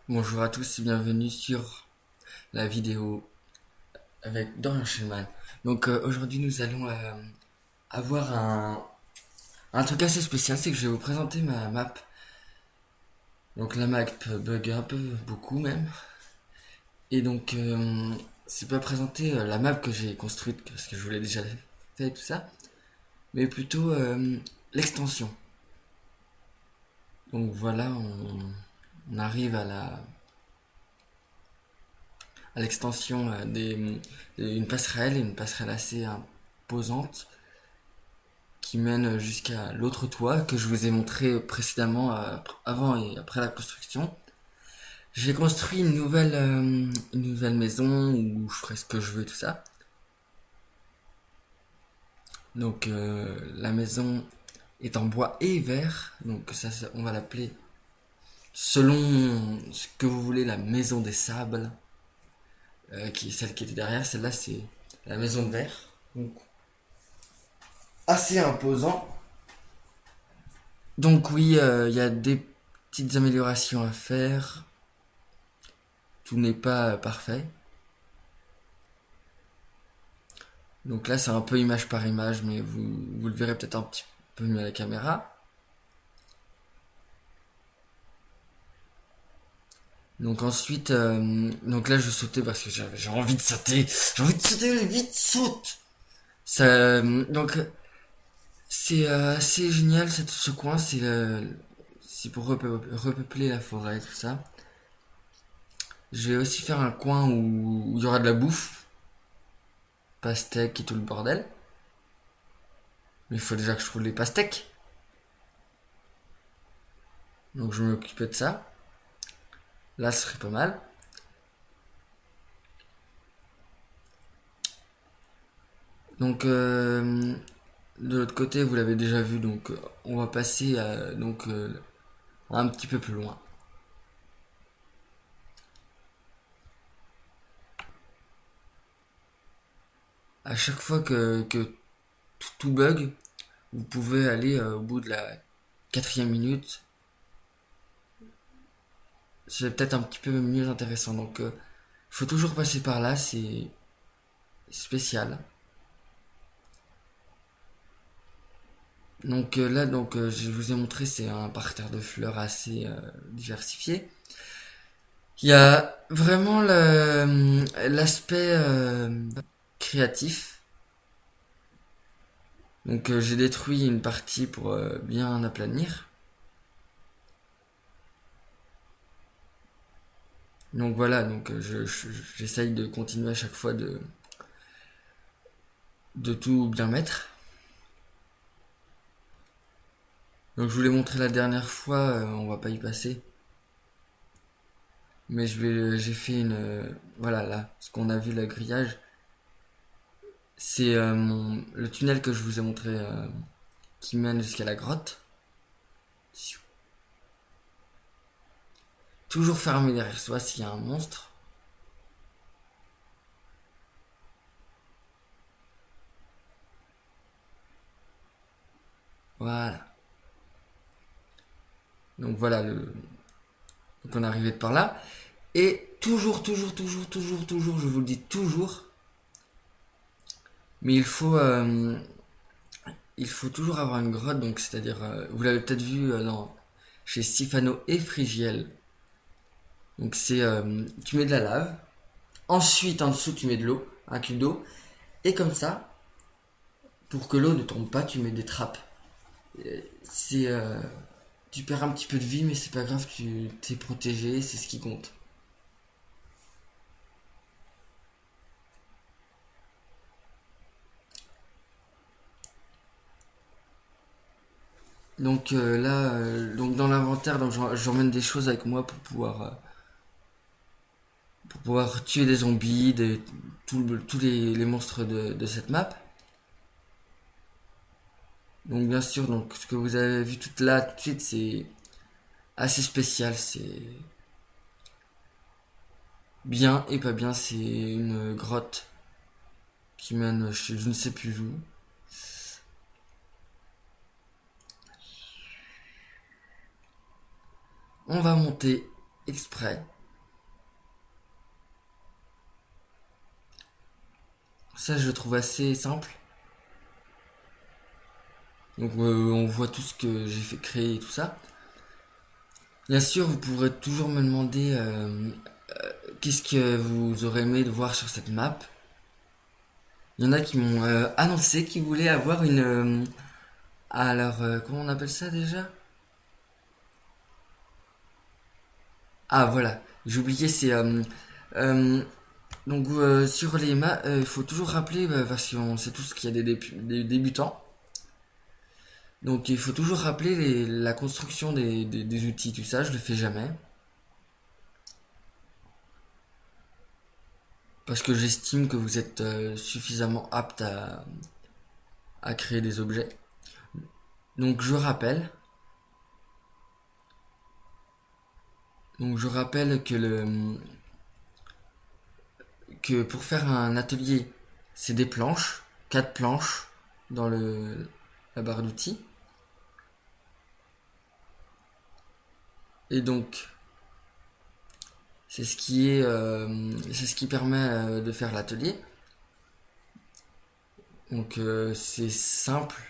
Bonjour à tous et bienvenue sur la vidéo avec Dorian Shellman. Aujourd'hui nous allons avoir un truc assez spécial, c'est que je vais vous présenter ma map. Donc la map bug un peu beaucoup même. Et c'est pas présenter la map que j'ai construite parce que je vous l'ai déjà fait et tout ça, mais plutôt l'extension. Donc voilà, on arrive à l'extension une passerelle assez imposante qui mène jusqu'à l'autre toit que je vous ai montré précédemment avant et après la construction. J'ai construit une nouvelle maison où je ferai ce que je veux et tout ça. La maison est en bois et verre, on va l'appeler selon ce que vous voulez la maison des sables, qui est celle qui était derrière. Celle-là c'est la maison de verre. Donc assez imposant. Donc oui, il y a des petites améliorations à faire. Tout n'est pas parfait. Donc là, c'est un peu image par image, mais vous le verrez peut-être un petit peu mieux à la caméra. Donc ensuite, donc là, je sautais parce que j'ai envie de sauter. J'ai envie de sauter, vite, saute. C'est assez génial ce coin. C'est pour repeupler la forêt, tout ça. Je vais aussi faire un coin où il y aura de la bouffe, pastèques et tout le bordel. Mais il faut déjà que je trouve les pastèques. Donc je vais m'occuper de ça. Là, ce serait pas mal. Donc de l'autre côté, vous l'avez déjà vu, on va passer un petit peu plus loin. À chaque fois que tout bug, vous pouvez aller au bout de la quatrième minute. C'est peut-être un petit peu mieux intéressant. Faut toujours passer par là, c'est spécial. Je vous ai montré, c'est un parterre de fleurs assez diversifié. Il y a vraiment l'aspect créatif. J'ai détruit une partie pour bien aplanir. Donc voilà, j'essaye de continuer à chaque fois de tout bien mettre. Donc je vous l'ai montré la dernière fois, on va pas y passer. Mais j'ai fait voilà là, ce qu'on a vu, le grillage. C'est le tunnel que je vous ai montré qui mène jusqu'à la grotte. Toujours fermé derrière soi s'il y a un monstre. Voilà. Donc voilà, donc on est arrivé de par là. Et toujours, je vous le dis toujours, mais il faut toujours avoir une grotte, donc c'est-à-dire, vous l'avez peut-être vu chez Sifano et Frigiel. Tu mets de la lave, ensuite en dessous tu mets de l'eau, un cube d'eau, et comme ça, pour que l'eau ne tombe pas, tu mets des trappes. C'est, tu perds un petit peu de vie, mais c'est pas grave, tu t'es protégé, c'est ce qui compte. Donc dans l'inventaire, j'emmène des choses avec moi pour pouvoir tuer des zombies, tous les monstres de cette map. Donc bien sûr, donc ce que vous avez vu tout là tout de suite, c'est assez spécial, c'est bien et pas bien, c'est une grotte qui mène je ne sais plus où. On va monter exprès Ça, je le trouve assez simple. Donc, on voit tout ce que j'ai fait créer et tout ça. Bien sûr, vous pourrez toujours me demander qu'est-ce que vous aurez aimé de voir sur cette map. Il y en a qui m'ont annoncé qu'ils voulaient avoir une... alors, comment on appelle ça déjà? Ah, voilà. J'ai oublié, c'est... euh, donc, sur les maps, il faut toujours rappeler, parce qu'on sait tous qu'il y a des débutants. Donc, il faut toujours rappeler la construction des outils, tout ça. Je le fais jamais. Parce que j'estime que vous êtes suffisamment apte à créer des objets. Donc je rappelle. Donc je rappelle que pour faire un atelier, c'est des planches, 4 planches dans la barre d'outils. Et donc c'est ce qui permet de faire l'atelier. Donc c'est simple.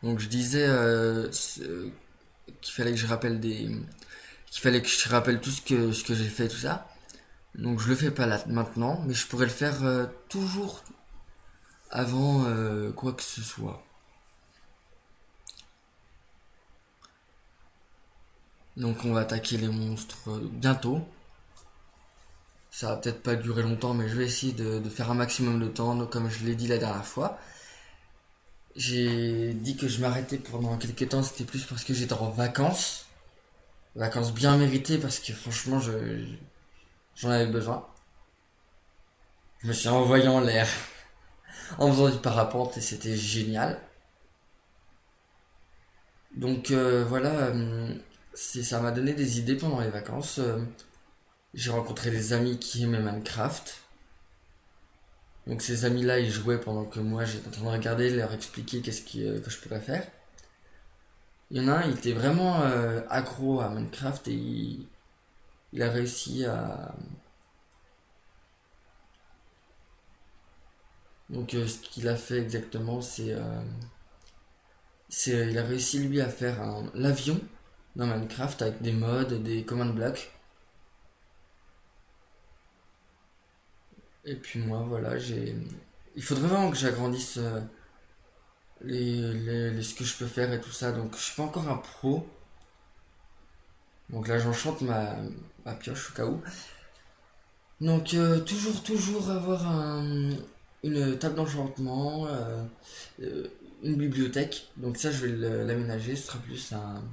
Donc je disais qu'il fallait que je rappelle qu'il fallait que je rappelle tout ce que j'ai fait, tout ça. Donc je le fais pas là maintenant, mais je pourrais le faire toujours avant quoi que ce soit. Donc on va attaquer les monstres bientôt. Ça va peut-être pas durer longtemps, mais je vais essayer de faire un maximum de temps, donc, comme je l'ai dit la dernière fois. J'ai dit que je m'arrêtais pendant quelques temps, c'était plus parce que j'étais en vacances. Vacances bien méritées parce que franchement j'en avais besoin. Je me suis envoyé en l'air en faisant du parapente et c'était génial. Donc voilà, ça m'a donné des idées pendant les vacances. J'ai rencontré des amis qui aimaient Minecraft. Donc ces amis-là, ils jouaient pendant que moi j'étais en train de regarder, leur expliquer que je pourrais faire. Il y en a un, il était vraiment accro à Minecraft et il a réussi à... Donc ce qu'il a fait exactement, il a réussi lui à faire l'avion dans Minecraft avec des mods, des command blocks. Et puis moi, voilà, il faudrait vraiment que j'agrandisse ce que je peux faire et tout ça. Donc je suis pas encore un pro. Donc là, j'enchante ma pioche au cas où. Donc toujours avoir une table d'enchantement, euh, une bibliothèque. Donc ça, je vais l'aménager. Ce sera plus un...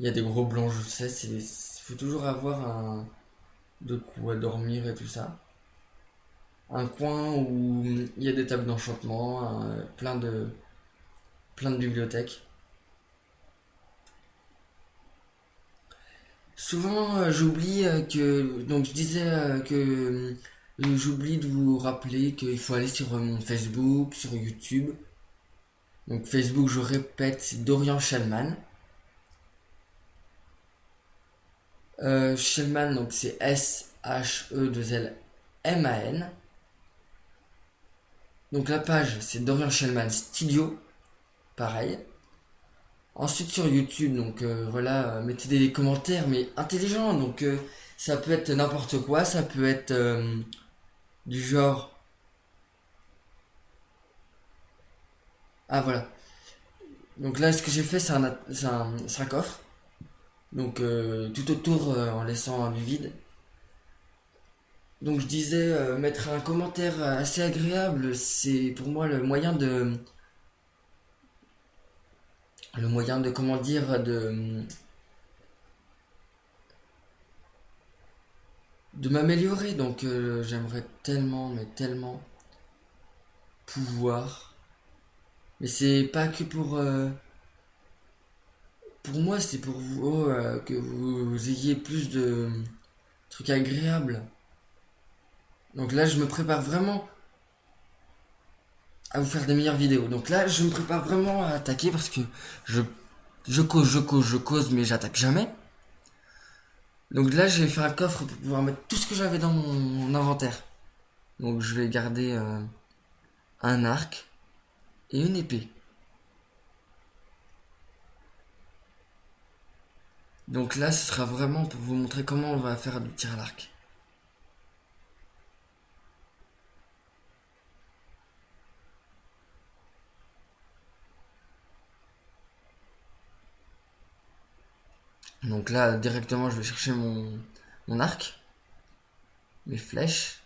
Il y a des gros blancs, je sais. Il faut toujours avoir de quoi dormir et tout ça. Un coin où il y a des tables d'enchantement, plein de bibliothèques. Souvent, j'oublie donc je disais j'oublie de vous rappeler qu'il faut aller sur mon Facebook, sur YouTube. Donc Facebook, je répète, c'est Dorian Shellman. Shellman, donc c'est S-H-E-2-L-M-A-N. Donc la page, c'est Dorian Shellman Studio, pareil. Ensuite sur YouTube, donc voilà, mettez des commentaires, mais intelligents. Donc ça peut être n'importe quoi, ça peut être du genre... Ah voilà. Donc là, ce que j'ai fait, c'est un coffre. Donc tout autour en laissant du vide. Donc je disais, mettre un commentaire assez agréable, c'est pour moi le moyen de comment dire, de m'améliorer. Donc j'aimerais tellement, mais tellement pouvoir. Mais c'est pas que pour moi, c'est pour vous, que vous ayez plus de trucs agréables. Donc là, je me prépare vraiment à vous faire des meilleures vidéos. Donc là, je me prépare vraiment à attaquer parce que je cause, mais j'attaque jamais. Donc là, j'ai fait un coffre pour pouvoir mettre tout ce que j'avais dans mon inventaire. Donc je vais garder un arc et une épée. Donc là, ce sera vraiment pour vous montrer comment on va faire du tir à l'arc. Donc là, directement, je vais chercher mon arc, mes flèches.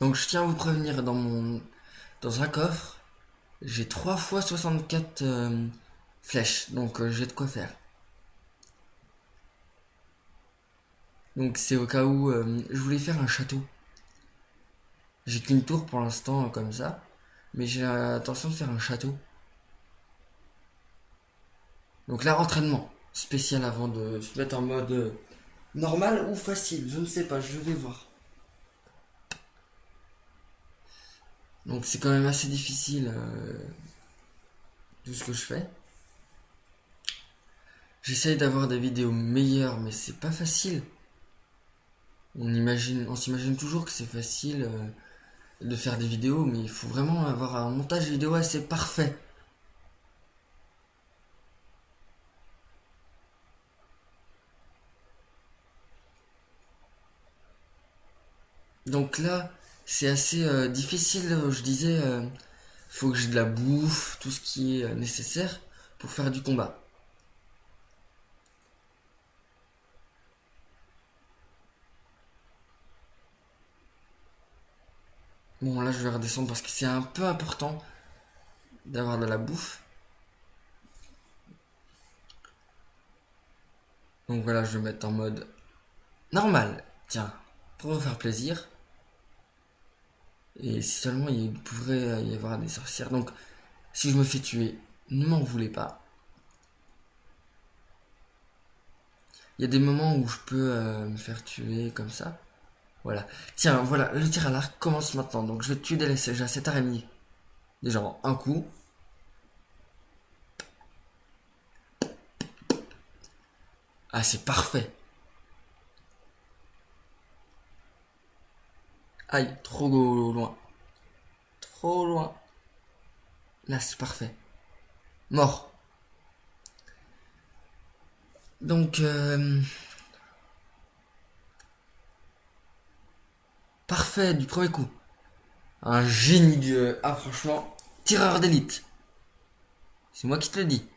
Donc je tiens à vous prévenir, dans un coffre, j'ai 3 fois 64 flèches. Donc j'ai de quoi faire. Donc c'est au cas où je voulais faire un château. J'ai qu'une tour pour l'instant comme ça. Mais j'ai l'intention de faire un château. Donc là, entraînement spécial avant de se mettre en mode normal ou facile. Je ne sais pas, je vais voir. Donc c'est quand même assez difficile tout ce que je fais. J'essaye d'avoir des vidéos meilleures, mais c'est pas facile. On s'imagine toujours que c'est facile de faire des vidéos, mais il faut vraiment avoir un montage vidéo assez parfait. Donc là, c'est assez difficile. Je disais, faut que j'ai de la bouffe, tout ce qui est nécessaire pour faire du combat. Bon, là, je vais redescendre parce que c'est un peu important d'avoir de la bouffe. Donc voilà, je vais mettre en mode normal. Tiens, pour me faire plaisir. Et si seulement il pourrait y avoir des sorcières. Donc, si je me fais tuer, ne m'en voulez pas. Il y a des moments où je peux me faire tuer comme ça. Voilà. Tiens, voilà, le tir à l'arc commence maintenant. Donc, je vais tuer déjà cette araignée. Déjà en un coup. Ah, c'est parfait. Aïe, trop loin. Trop loin. Là, c'est parfait. Mort. Donc, parfait du premier coup. Un génie de... Ah, franchement, tireur d'élite. C'est moi qui te le dis.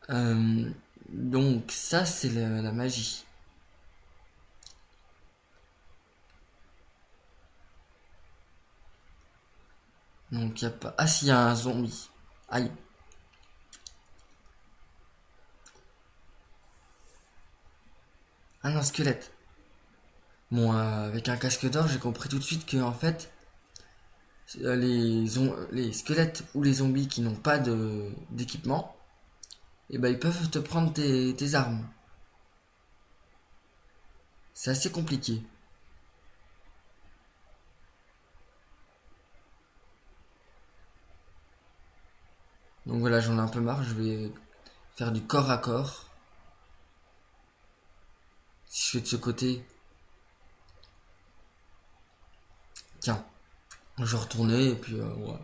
Euh, donc, ça, c'est la magie. Donc, il y a pas... Ah, si, il y a un zombie. Aïe. Ah non, squelette. Bon, avec un casque d'or, j'ai compris tout de suite que, en fait, les squelettes ou les zombies qui n'ont pas d'équipement, et ben, ils peuvent te prendre tes armes. C'est assez compliqué. Donc voilà, j'en ai un peu marre, je vais faire du corps à corps. Si je fais de ce côté, tiens, je vais retourner et puis voilà.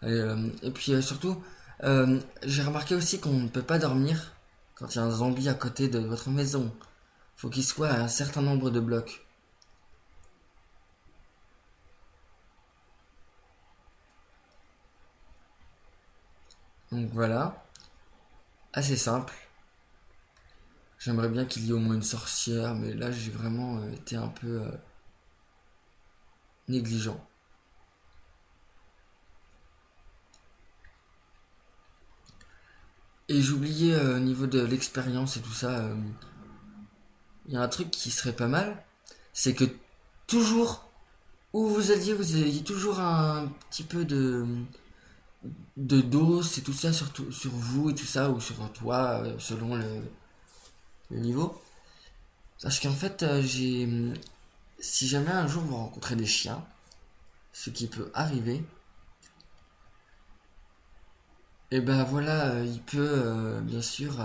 Allez, et puis surtout, j'ai remarqué aussi qu'on ne peut pas dormir quand il y a un zombie à côté de votre maison. Faut qu'il soit à un certain nombre de blocs. Donc voilà, assez simple. J'aimerais bien qu'il y ait au moins une sorcière, mais là j'ai vraiment été un peu négligent. Et j'oubliais au niveau de l'expérience et tout ça, il y a un truc qui serait pas mal, c'est que toujours où vous ayez toujours un petit peu de dos et tout ça sur vous et tout ça, ou sur toi, selon le niveau. Parce qu'en fait, si jamais un jour vous rencontrez des chiens, ce qui peut arriver, et ben voilà, il peut bien sûr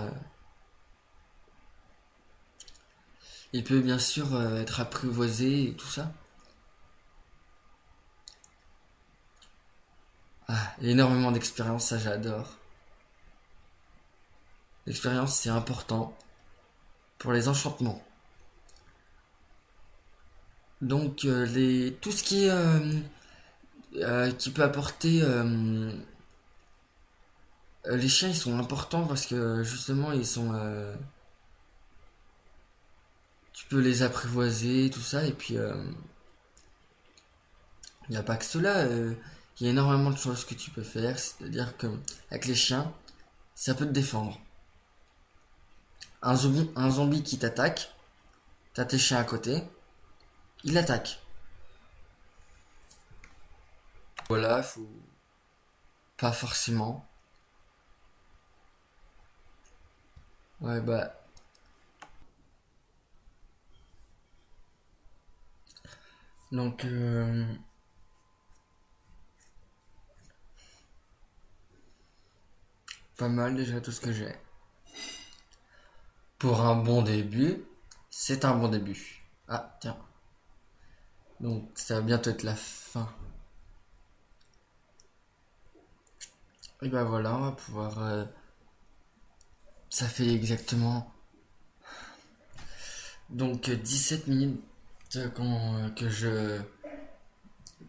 être apprivoisé et tout ça. Ah, énormément d'expérience, ça j'adore. L'expérience c'est important pour les enchantements. Donc tout ce qui peut apporter les chiens ils sont importants parce que justement tu peux les apprivoiser tout ça et puis il n'y a pas que cela, il y a énormément de choses que tu peux faire, c'est-à-dire que avec les chiens ça peut te défendre. Un zombie qui t'attaque, t'as tes chiens à côté, il l'attaque. Voilà, faut pas forcément. Ouais bah donc pas mal déjà tout ce que j'ai. Pour un bon début, c'est un bon début. Ah, tiens. Donc, ça va bientôt être la fin. Et ben voilà, on va pouvoir. Ça fait exactement. Donc, 17 minutes que je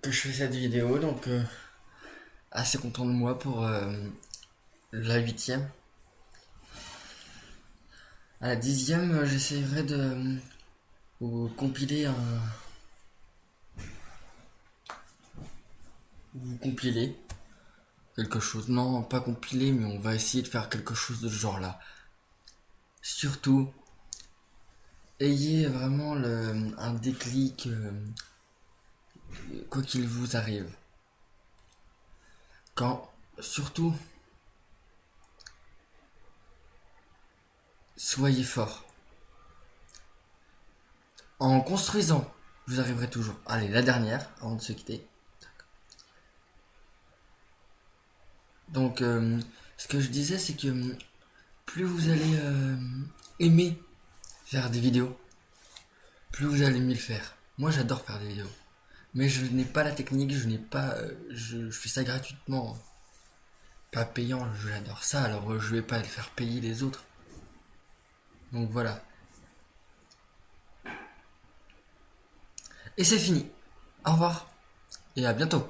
fais cette vidéo. Donc, assez content de moi pour la huitième. À la dixième, j'essaierai de compiler un. Vous compiler quelque chose. Non, pas compiler, mais on va essayer de faire quelque chose de ce genre-là. Surtout, ayez vraiment un déclic, quoi qu'il vous arrive. Quand, surtout, soyez fort. En construisant, vous arriverez toujours. Allez, la dernière, avant de se quitter. Donc, ce que je disais, c'est que plus vous allez aimer faire des vidéos, plus vous allez aimer le faire. Moi, j'adore faire des vidéos. Mais je n'ai pas la technique, je n'ai pas. Je fais ça gratuitement. Pas payant, j'adore ça, alors je vais pas le faire payer les autres. Donc voilà. Et c'est fini. Au revoir. Et à bientôt.